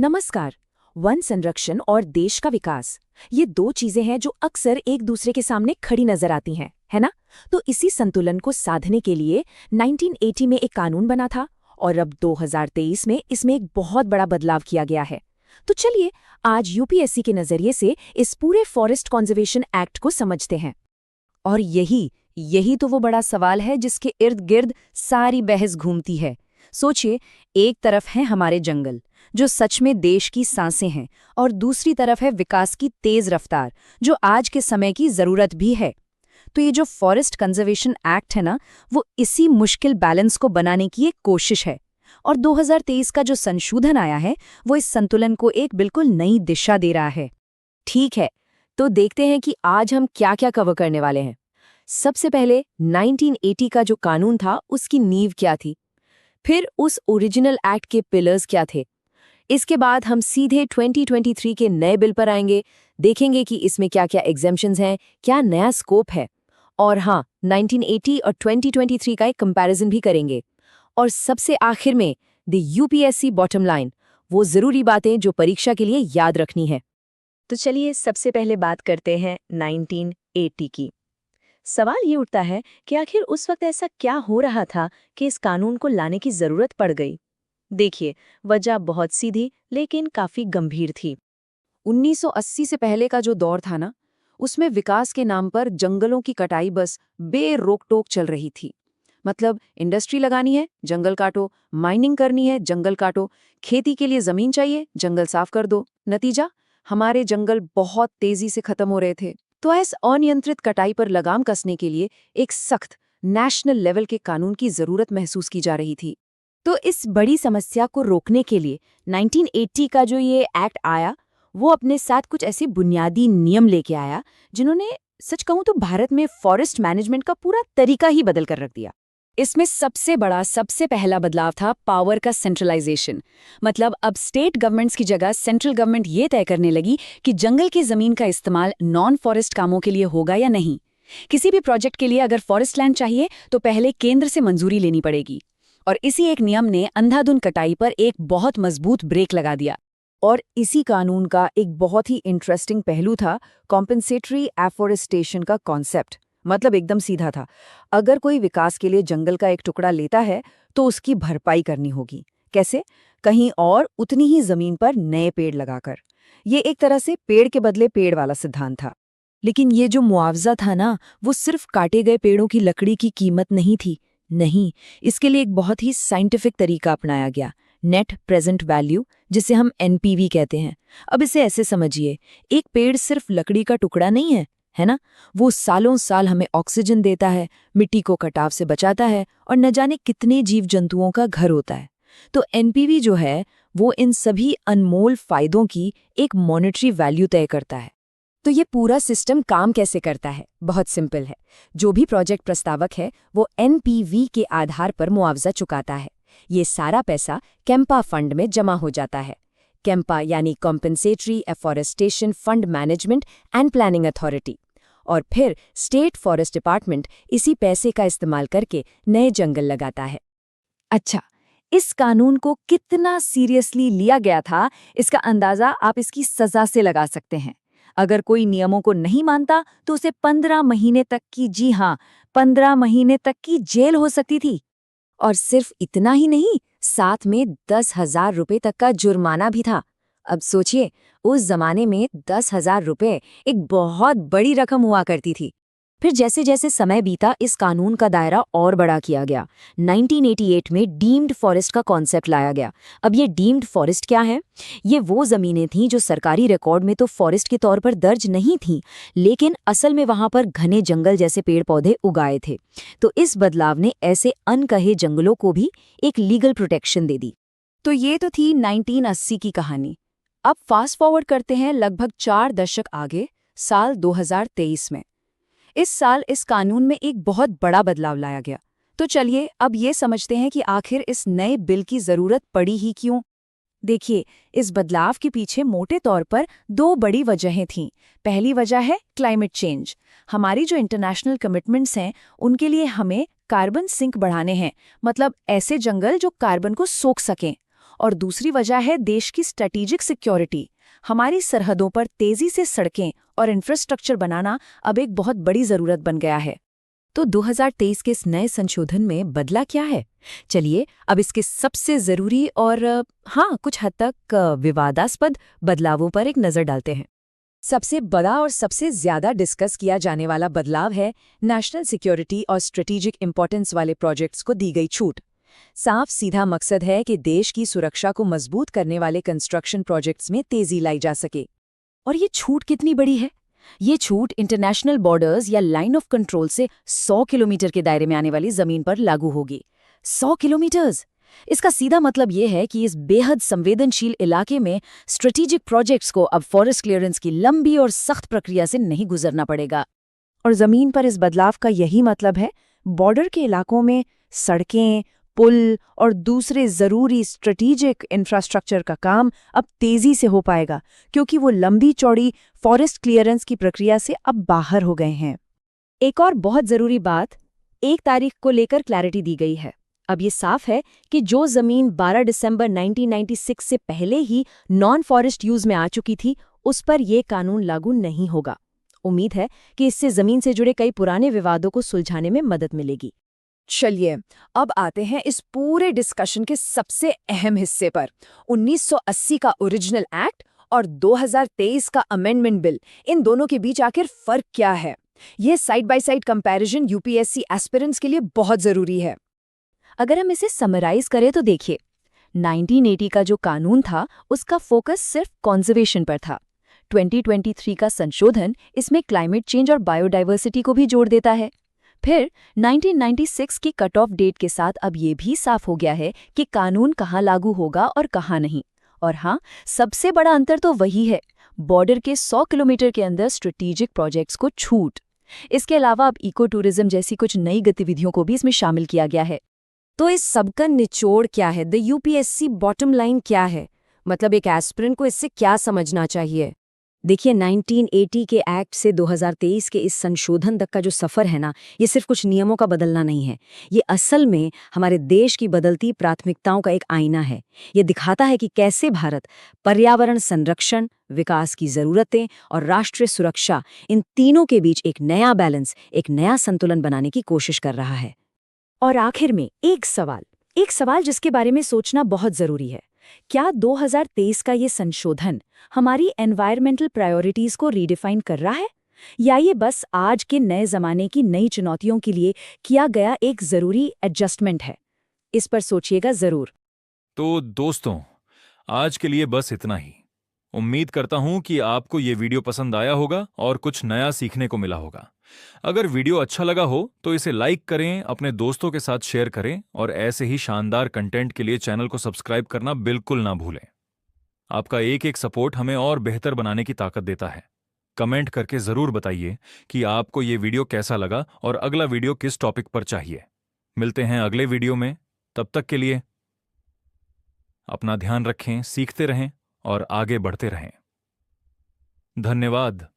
नमस्कार। वन संरक्षण और देश का विकास, ये दो चीजें हैं जो अक्सर एक दूसरे के सामने खड़ी नजर आती हैं, है ना? तो इसी संतुलन को साधने के लिए 1980 में एक कानून बना था और अब 2023 में इसमें एक बहुत बड़ा बदलाव किया गया है। तो चलिए आज यूपीएससी के नजरिए से इस पूरे फॉरेस्ट कंजर्वेशन एक्ट को समझते हैं। और यही तो वो बड़ा सवाल है जिसके इर्द गिर्द सारी बहस घूमती है। सोचिए, एक तरफ है हमारे जंगल जो सच में देश की सांसें हैं, और दूसरी तरफ है विकास की तेज रफ्तार जो आज के समय की जरूरत भी है। तो ये जो फॉरेस्ट कंजर्वेशन एक्ट है ना, वो इसी मुश्किल बैलेंस को बनाने की एक कोशिश है। और 2023 का जो संशोधन आया है वो इस संतुलन को एक बिल्कुल नई दिशा दे रहा है। ठीक है, तो देखते हैं कि आज हम क्या क्या कवर करने वाले हैं। सबसे पहले 1980 का जो कानून था उसकी नींव क्या थी, फिर उस ओरिजिनल एक्ट के पिलर्स क्या थे। इसके बाद हम सीधे 2023 के नए बिल पर आएंगे, देखेंगे कि इसमें क्या क्या एग्जेम्पशंस हैं, क्या नया स्कोप है। और हाँ, 1980 और 2023 का एक कंपैरिजन भी करेंगे। और सबसे आखिर में द यूपीएससी बॉटम लाइन, वो ज़रूरी बातें जो परीक्षा के लिए याद रखनी है। तो चलिए सबसे पहले बात करते हैं 1980 की। सवाल ये उठता है कि आखिर उस वक्त ऐसा क्या हो रहा था कि इस कानून को लाने की जरूरत पड़ गई। देखिए, वजह बहुत सीधी लेकिन काफी गंभीर थी। 1980 से पहले का जो दौर था ना, उसमें विकास के नाम पर जंगलों की कटाई बस बेरोक-टोक चल रही थी। मतलब इंडस्ट्री लगानी है, जंगल काटो, माइनिंग करनी है, जंगल काटो, खेती के लिए जमीन चाहिए, जंगल साफ कर दो। नतीजा, हमारे जंगल बहुत तेजी से खत्म हो रहे थे। तो इस अनियंत्रित कटाई पर लगाम कसने के लिए एक सख्त नेशनल लेवल के कानून की जरूरत महसूस की जा रही थी। तो इस बड़ी समस्या को रोकने के लिए 1980 का जो ये एक्ट आया, वो अपने साथ कुछ ऐसे बुनियादी नियम लेके आया जिन्होंने, सच कहूं तो, भारत में फॉरेस्ट मैनेजमेंट का पूरा तरीका ही बदल कर रख दिया। इसमें सबसे पहला बदलाव था पावर का सेंट्रलाइजेशन। मतलब अब स्टेट गवर्नमेंट्स की जगह सेंट्रल गवर्नमेंट ये तय करने लगी कि जंगल की जमीन का इस्तेमाल नॉन फॉरेस्ट कामों के लिए होगा या नहीं। किसी भी प्रोजेक्ट के लिए अगर फॉरेस्ट लैंड चाहिए तो पहले केंद्र से मंजूरी लेनी पड़ेगी। और इसी एक नियम ने अंधाधुंध कटाई पर एक बहुत मजबूत ब्रेक लगा दिया। और इसी कानून का एक बहुत ही इंटरेस्टिंग पहलू था कॉम्पेंसेटरी एफोरेस्टेशन का कॉन्सेप्ट। मतलब एकदम सीधा था, अगर कोई विकास के लिए जंगल का एक टुकड़ा लेता है तो उसकी भरपाई करनी होगी। कैसे? कहीं और उतनी ही जमीन पर नए पेड़ लगाकर। ये एक तरह से पेड़ के बदले पेड़ वाला सिद्धांत था। लेकिन ये जो मुआवजा था ना, वो सिर्फ काटे गए पेड़ों की लकड़ी की कीमत नहीं थी। नहीं, इसके लिए एक बहुत ही साइंटिफिक तरीका अपनाया गया, नेट प्रेजेंट वैल्यू, जिसे हम एनपीवी कहते हैं। अब इसे ऐसे समझिए, एक पेड़ सिर्फ लकड़ी का टुकड़ा नहीं है ना? वो सालों साल हमें ऑक्सीजन देता है, मिट्टी को कटाव से बचाता है और न जाने कितने जीव जंतुओं का घर होता है। तो एनपीवी जो है वो इन सभी अनमोल फायदों की एक मॉनेटरी वैल्यू तय करता है। तो ये पूरा सिस्टम काम कैसे करता है? बहुत सिंपल है। जो भी प्रोजेक्ट प्रस्तावक है वो एनपीवी के आधार पर मुआवजा चुकाता है। ये सारा पैसा कैंपा फंड में जमा हो जाता है। कैंपा यानी compensatory afforestation fund management and planning authority. और फिर स्टेट फॉरेस्ट डिपार्टमेंट इसी पैसे का इस्तेमाल करके नए जंगल लगाता है। अच्छा, इस कानून को कितना सीरियसली लिया गया था, इसका अंदाजा आप इसकी सजा से लगा सकते हैं। अगर कोई नियमों को नहीं मानता तो उसे 15 महीने तक की, जी हाँ, 15 महीने तक की जेल हो सकती थी। और सिर्फ इतना ही नहीं, साथ में 10,000 रुपये तक का जुर्माना भी था। अब सोचिए, उस जमाने में 10,000 रुपये एक बहुत बड़ी रकम हुआ करती थी। फिर जैसे जैसे समय बीता इस कानून का दायरा और बड़ा किया गया। 1988 में डीम्ड फॉरेस्ट का कॉन्सेप्ट लाया गया। अब ये डीम्ड फॉरेस्ट क्या है? ये वो ज़मीनें थीं जो सरकारी रिकॉर्ड में तो फॉरेस्ट के तौर पर दर्ज नहीं थीं, लेकिन असल में वहाँ पर घने जंगल जैसे पेड़ पौधे उगाए थे। तो इस बदलाव ने ऐसे अनकहे जंगलों को भी एक लीगल प्रोटेक्शन दे दी। तो ये तो थी 1980 की कहानी। अब फास्ट फॉरवर्ड करते हैं लगभग 4 दशक आगे, साल 2023 में। इस साल इस कानून में एक बहुत बड़ा बदलाव लाया गया। तो चलिए अब ये समझते हैं कि आखिर इस नए बिल की जरूरत पड़ी ही क्यों। देखिए, इस बदलाव के पीछे मोटे तौर पर 2 बड़ी वजहें थीं। पहली वजह है क्लाइमेट चेंज। हमारी जो इंटरनेशनल कमिटमेंट्स हैं, उनके लिए हमें कार्बन सिंक बढ़ाने हैं, मतलब ऐसे जंगल जो कार्बन को सोख सकें। और दूसरी वजह है देश की स्ट्रेटेजिक सिक्योरिटी। हमारी सरहदों पर तेजी से सड़कें और इंफ्रास्ट्रक्चर बनाना अब एक बहुत बड़ी जरूरत बन गया है। तो 2023 के इस नए संशोधन में बदला क्या है? चलिए अब इसके सबसे जरूरी और हाँ कुछ हद तक विवादास्पद बदलावों पर एक नजर डालते हैं। सबसे बड़ा और सबसे ज्यादा डिस्कस किया जाने वाला बदलाव है नेशनल सिक्योरिटी और स्ट्रेटेजिक इंपॉर्टेंस वाले प्रोजेक्ट्स को दी गई छूट। साफ सीधा मकसद है कि देश की सुरक्षा को मजबूत करने वाले कंस्ट्रक्शन प्रोजेक्ट्स में तेजी लाई जा सके। और ये छूट कितनी बड़ी है? ये छूट इंटरनेशनल बॉर्डर्स या लाइन ऑफ कंट्रोल से 100 किलोमीटर के दायरे में आने वाली जमीन पर लागू होगी। 100 किलोमीटर्स! इसका सीधा मतलब ये है कि इस बेहद संवेदनशील इलाके में स्ट्रेटेजिक प्रोजेक्ट्स को अब फॉरेस्ट क्लियरेंस की लंबी और सख्त प्रक्रिया से नहीं गुजरना पड़ेगा। और जमीन पर इस बदलाव का यही मतलब है, बॉर्डर के इलाकों में सड़कें, पुल और दूसरे जरूरी स्ट्रेटेजिक इंफ्रास्ट्रक्चर का काम अब तेजी से हो पाएगा, क्योंकि वो लंबी चौड़ी फॉरेस्ट क्लियरेंस की प्रक्रिया से अब बाहर हो गए हैं। एक और बहुत जरूरी बात, 1 तारीख को लेकर क्लैरिटी दी गई है। अब ये साफ है कि जो जमीन 12 दिसंबर 1996 से पहले ही नॉन फॉरेस्ट यूज में आ चुकी थी, उस पर यह कानून लागू नहीं होगा। उम्मीद है कि इससे जमीन से जुड़े कई पुराने विवादों को सुलझाने में मदद मिलेगी। चलिए अब आते हैं इस पूरे डिस्कशन के सबसे अहम हिस्से पर, 1980 का ओरिजिनल एक्ट और 2023 का अमेंडमेंट बिल। इन दोनों के बीच आखिर फर्क क्या है? यह side by side comparison UPSC aspirants के लिए बहुत जरूरी है। अगर हम इसे समराइज करें तो देखिए, 1980 का जो कानून था उसका फोकस सिर्फ कंजर्वेशन पर था। 2023 का संशोधन इसमें क्लाइमेट चेंज और बायोडाइवर्सिटी को भी जोड़ देता है। फिर 1996 की कट ऑफ डेट के साथ अब ये भी साफ हो गया है कि कानून कहाँ लागू होगा और कहाँ नहीं। और हाँ, सबसे बड़ा अंतर तो वही है, बॉर्डर के 100 किलोमीटर के अंदर स्ट्रेटेजिक प्रोजेक्ट्स को छूट। इसके अलावा अब इको टूरिज्म जैसी कुछ नई गतिविधियों को भी इसमें शामिल किया गया है। तो इस सबका निचोड़ क्या है? द यूपीएससी बॉटम लाइन क्या है? मतलब एक एस्पिरेंट को इससे क्या समझना चाहिए? देखिए, 1980 के एक्ट से 2023 के इस संशोधन तक का जो सफ़र है ना, ये सिर्फ कुछ नियमों का बदलना नहीं है। ये असल में हमारे देश की बदलती प्राथमिकताओं का एक आईना है। ये दिखाता है कि कैसे भारत पर्यावरण संरक्षण, विकास की ज़रूरतें और राष्ट्रीय सुरक्षा, इन तीनों के बीच एक नया बैलेंस, एक नया संतुलन बनाने की कोशिश कर रहा है। और आखिर में एक सवाल जिसके बारे में सोचना बहुत ज़रूरी है। क्या 2023 का ये संशोधन हमारी एनवायरमेंटल प्रायोरिटीज़ को रीडिफाइन कर रहा है, या ये बस आज के नए ज़माने की नई चुनौतियों के लिए किया गया एक ज़रूरी एडजस्टमेंट है? इस पर सोचिएगा ज़रूर। तो दोस्तों, आज के लिए बस इतना ही। उम्मीद करता हूं कि आपको ये वीडियो पसंद आया होगा और कुछ नया सीखने को मिला होगा। अगर वीडियो अच्छा लगा हो तो इसे लाइक करें, अपने दोस्तों के साथ शेयर करें और ऐसे ही शानदार कंटेंट के लिए चैनल को सब्सक्राइब करना बिल्कुल ना भूलें। आपका एक एक सपोर्ट हमें और बेहतर बनाने की ताकत देता है। कमेंट करके जरूर बताइए कि आपको ये वीडियो कैसा लगा और अगला वीडियो किस टॉपिक पर चाहिए। मिलते हैं अगले वीडियो में। तब तक के लिए अपना ध्यान रखें, सीखते रहें और आगे बढ़ते रहें। धन्यवाद।